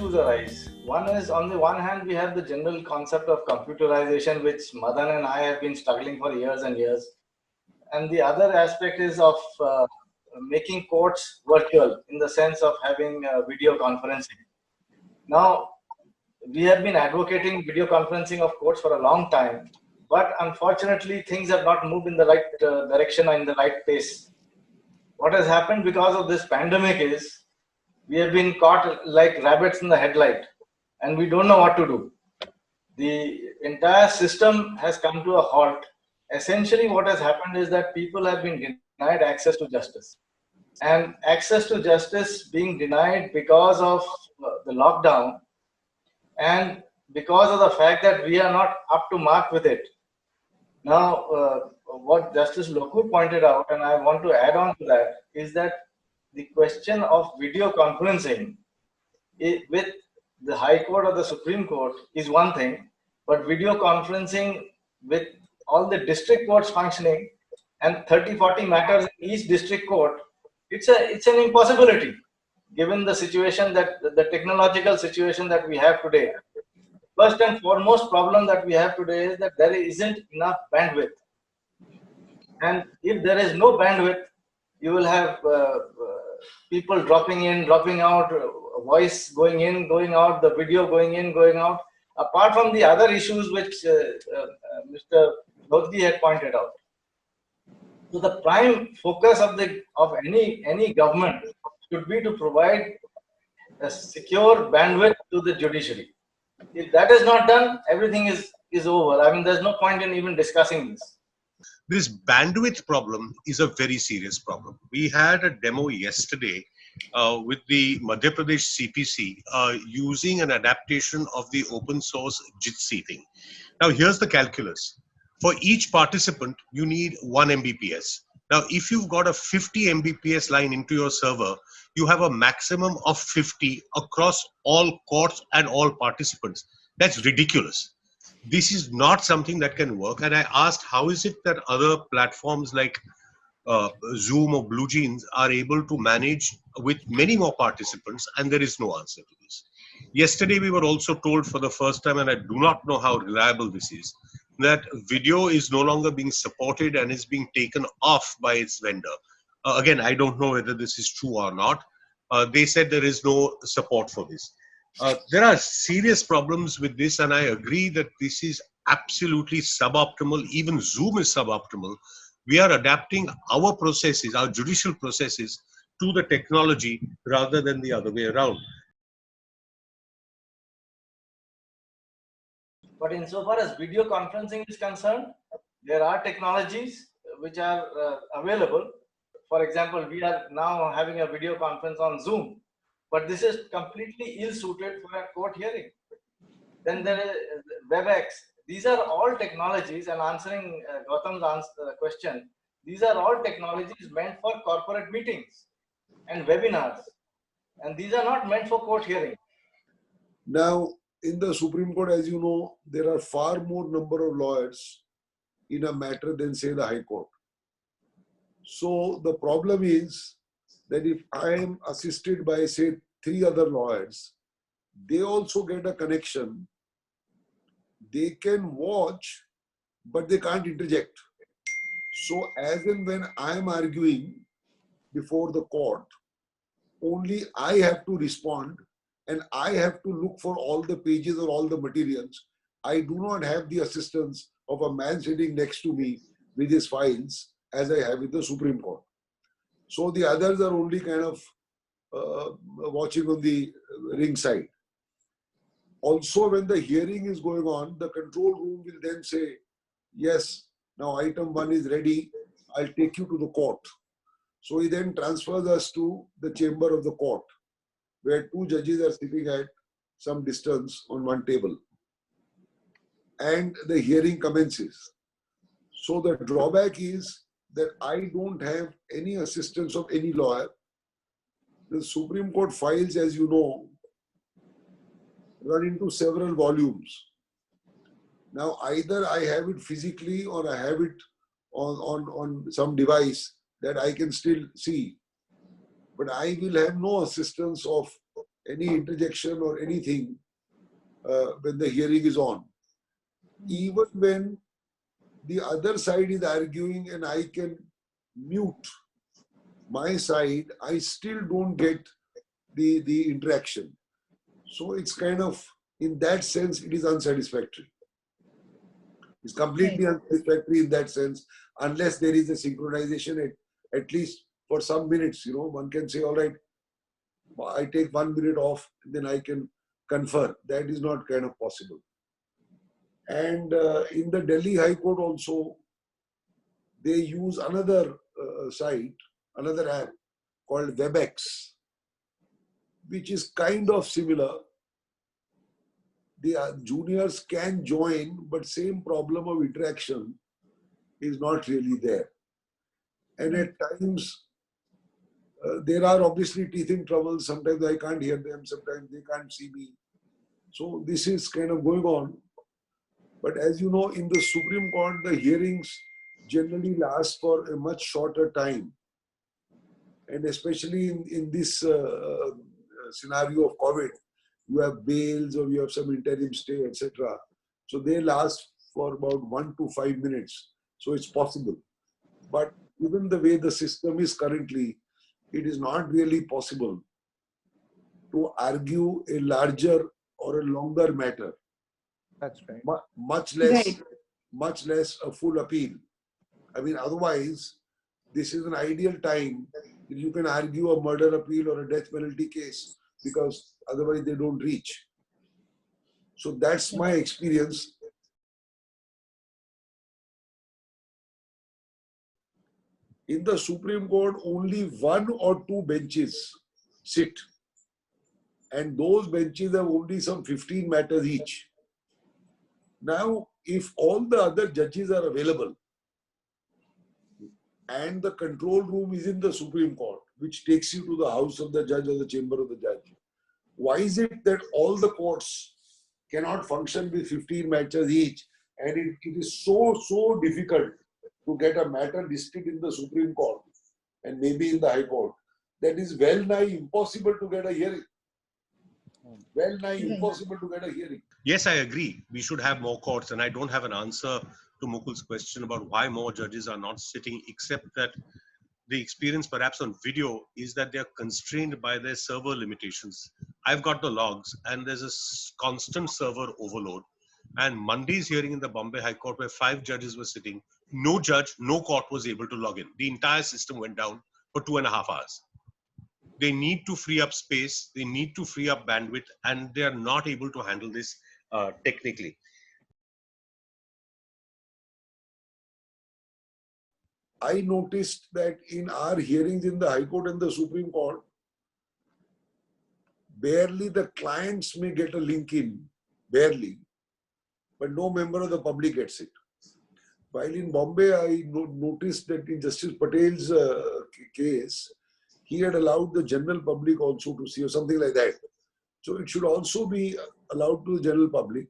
issues arise. One is, on the one hand, we have the general concept of computerization, which Madan and I have been struggling for years and years. And the other aspect is of making courts virtual in the sense of having video conferencing. Now, we have been advocating video conferencing of courts for a long time, but unfortunately, things have not moved in the right direction or in the right pace. What has happened because of this pandemic is we have been caught like rabbits in the headlight, and we don't know what to do. The entire system has come to a halt. Essentially, what has happened is that people have been denied access to justice. And access to justice being denied because of the lockdown and because of the fact that we are not up to mark with it. Now, what Justice Lokur pointed out, and I want to add on to that, is that the question of video conferencing with the High Court or the Supreme Court is one thing, but video conferencing with all the district courts functioning and 30, 40 matters in each district court, it's an impossibility given the situation that the technological situation that we have today. First and foremost problem that we have today is that there isn't enough bandwidth. And if there is no bandwidth, you will have people dropping in, dropping out, voice going in, going out, the video going in, going out, apart from the other issues which Mr. Lodhi had pointed out. So the prime focus of any government should be to provide a secure bandwidth to the judiciary. If that is not done, everything is over. I mean, there's no point in even discussing this. This bandwidth problem is a very serious problem. We had a demo yesterday with the Madhya Pradesh CPC using an adaptation of the open source Jitsi thing. Now, here's the calculus. For each participant, you need 1 Mbps. Now, if you've got a 50 Mbps line into your server, you have a maximum of 50 across all courts and all participants. That's ridiculous. This is not something that can work. And I asked, how is it that other platforms like Zoom or BlueJeans are able to manage with many more participants? And there is no answer to this. Yesterday, we were also told for the first time, and I do not know how reliable this is, that video is no longer being supported and is being taken off by its vendor. Again, I don't know whether this is true or not. They said there is no support for this. There are serious problems with this, and I agree that this is absolutely suboptimal. Even Zoom is suboptimal. We are adapting our processes, our judicial processes, to the technology rather than the other way around. But insofar as video conferencing is concerned, there are technologies which are available. For example, we are now having a video conference on Zoom, but this is completely ill-suited for a court hearing. Then there is WebEx. These are all technologies, and answering Gautam's question, these are all technologies meant for corporate meetings and webinars, and these are not meant for court hearing. Now, in the Supreme Court, as you know, there are far more number of lawyers in a matter than, say, the High Court. So the problem is that if I am assisted by, say, 3 other lawyers, they also get a connection. They can watch, but they can't interject. So as and when I am arguing before the court, only I have to respond, and I have to look for all the pages or all the materials. I do not have the assistance of a man sitting next to me with his files as I have with the Supreme Court. So the others are only kind of watching on the ring side. Also, when the hearing is going on, the control room will then say, yes, now item 1 is ready, I'll take you to the court. So he then transfers us to the chamber of the court, where 2 judges are sitting at some distance on one table. And the hearing commences. So the drawback is that I don't have any assistance of any lawyer. The Supreme Court files, as you know, run into several volumes. Now, either I have it physically or I have it on some device that I can still see. But I will have no assistance of any interjection or anything when the hearing is on. Even when the other side is arguing and I can mute my side, I still don't get the interaction. So it's kind of, in that sense, it is unsatisfactory. It's completely unsatisfactory in that sense, unless there is a synchronization at least for some minutes. You know, one can say, all right, I take 1 minute off, then I can confer. That is not kind of possible. And in the Delhi High Court also, they use another site, another app called WebEx, which is kind of similar. The juniors can join, but same problem of interaction is not really there. And at times, there are obviously teething troubles. Sometimes I can't hear them, sometimes they can't see me. So this is kind of going on. But as you know, in the Supreme Court, the hearings generally last for a much shorter time. And especially in this scenario of COVID, you have bails or you have some interim stay, etc. So they last for about 1 to 5 minutes. So it's possible. But even the way the system is currently, it is not really possible to argue a larger or a longer matter. That's right. Much less a full appeal. I mean, otherwise, this is an ideal time that you can argue a murder appeal or a death penalty case, because otherwise they don't reach. So that's my experience. In the Supreme Court, only 1 or 2 benches sit. And those benches have only some 15 matters each. Now, if all the other judges are available and the control room is in the Supreme Court, which takes you to the house of the judge or the chamber of the judge, why is it that all the courts cannot function with 15 matches each? And it is so difficult to get a matter listed in the Supreme Court and maybe in the High Court, that is well nigh impossible to get a hearing. Well nigh impossible to get a hearing. Yes, I agree. We should have more courts, and I don't have an answer to Mukul's question about why more judges are not sitting, except that the experience perhaps on video is that they're constrained by their server limitations. I've got the logs, and there's a constant server overload. And Monday's hearing in the Bombay High Court, where 5 judges were sitting, no judge, no court was able to log in. The entire system went down for 2.5 hours. They need to free up space, they need to free up bandwidth, and they are not able to handle this technically. I noticed that in our hearings in the High Court and the Supreme Court, barely the clients may get a link in, barely, but no member of the public gets it. While in Bombay, I noticed that in Justice Patel's case, he had allowed the general public also to see, or something like that. So it should also be allowed to the general public,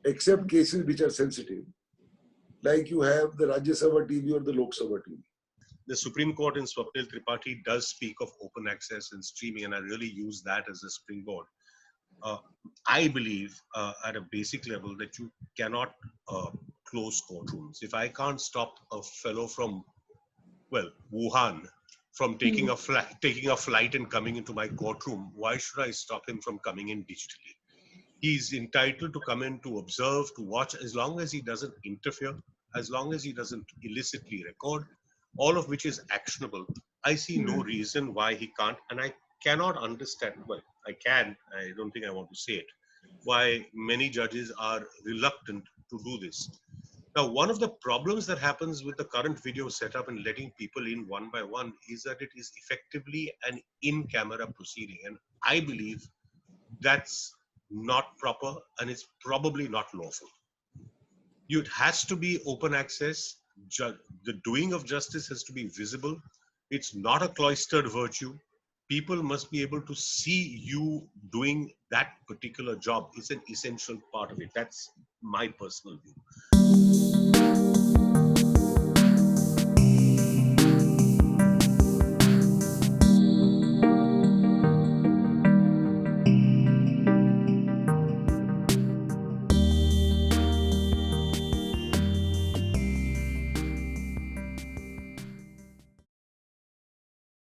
except cases which are sensitive, like you have the Rajya Sabha TV or the Lok Sabha TV. The Supreme Court in Swapnil Tripathi does speak of open access and streaming, and I really use that as a springboard. I believe at a basic level that you cannot close courtrooms. If I can't stop a fellow from, well, Wuhan from taking a flight and coming into my courtroom, why should I stop him from coming in digitally? He's entitled to come in, to observe, to watch, as long as he doesn't interfere, as long as he doesn't illicitly record, all of which is actionable. I see no reason why he can't, and I cannot understand, well, I can, I don't think I want to say it, why many judges are reluctant to do this. Now, one of the problems that happens with the current video setup and letting people in one by one is that it is effectively an in-camera proceeding. And I believe that's not proper, and it's probably not lawful. It has to be open access. The doing of justice has to be visible. It's not a cloistered virtue. People must be able to see you doing that particular job. It's an essential part of it. That's my personal view.